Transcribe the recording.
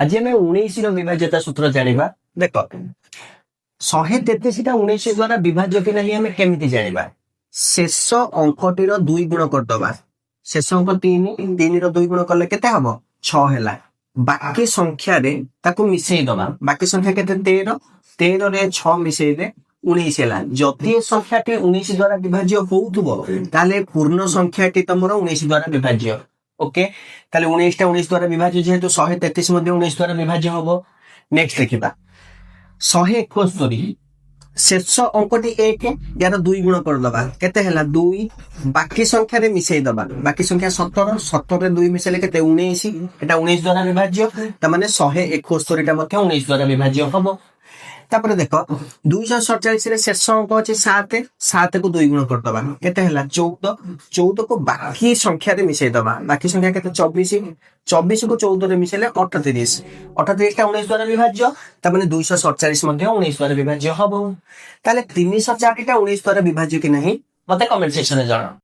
ଆଜି ଆମେ 19 ର ବିଭାଜ୍ୟତା ସୂତ୍ର ଜାଣିବା। ଦେଖ 133 ଟା 19 ଦ୍ଵାରା ବିଭାଜ୍ୟ କି ନାହିଁ ଆମେ କେମିତି ଜାଣିବା? ଶେଷ ଅଙ୍କଟିର 2 ଗୁଣ କରିଦବା। ଶେଷ ଅଙ୍କ 3, 3 ର 2 ଗୁଣ କଲେ କେତେ ହବ? 6 ହେଲା। ବାକି ସଂଖ୍ୟାରେ ତାକୁ ମିଶେଇ ଦବା। ବାକି ସଂଖ୍ୟା କେତେ? 13, 13 ରେ 6 ମିଶେଇଲେ 19 ହେଲା। ଯଦି ଏ ସଂଖ୍ୟାଟି 19 ଦ୍ଵାରା ବିଭାଜ୍ୟ ହଉଥିବ ତାହେଲେ ପୂର୍ଣ୍ଣ ସଂଖ୍ୟାଟି ତମର 19 ଦ୍ଵାରା ବିଭାଜ୍ୟ। ଓକେ, ତାହେଲେ 19 ଟା 19 ଦ୍ଵାରା ବିଭାଜ୍ୟ, ଯେହେତୁ 133 ମଧ୍ୟ 19 ଦ୍ଵାରା ବିଭାଜ୍ୟ ହବ। ନେକ୍ସଟ ଦେଖିବା 171, ଶେଷ ଅଙ୍କଟି 1, ୟାର 2 ଗୁଣ କରିଦବା। କେତେ ହେଲା? 2। ବାକି ସଂଖ୍ୟାରେ ମିଶେଇ ଦବା। ବାକି ସଂଖ୍ୟା 17, 17 ରେ 2 ମିଶେଇଲେ କେତେ? 19। ଏଟା 19 ଦ୍ଵାରା ବିଭାଜ୍ୟ, ତାମାନେ 171 ଟା ମଧ୍ୟ 19 ଦ୍ଵାରା ବିଭାଜ୍ୟ ହବ। ତାପରେ ଦେଖ 247 ରେ ଶେଷ ଅଙ୍କ ଅଛି 7, 7 କୁ 2 ଗୁଣ କରିଦବା। କେତେ ହେଲା? 14, 14 କୁ ବାକି ସଂଖ୍ୟାରେ ମିଶେଇ ଦବା। ବାକି ସଂଖ୍ୟା କେତେ? 24, 24 କୁ 14 ରେ ମିଶେଇଲେ 38, 38 ଟା 19 ଦ୍ଵାରା ବିଭାଜ୍ୟ, ତାମାନେ 247 ମଧ୍ୟ 19 ଦ୍ଵାରା ବିଭାଜ୍ୟ ହବ। ତାହେଲେ 304 ଟା 19 ଦ୍ଵାରା ବିଭାଜ୍ୟ କି ନାହିଁ ମତେ କମେଣ୍ଟ ସେକ୍ସନରେ ଜଣାଅ।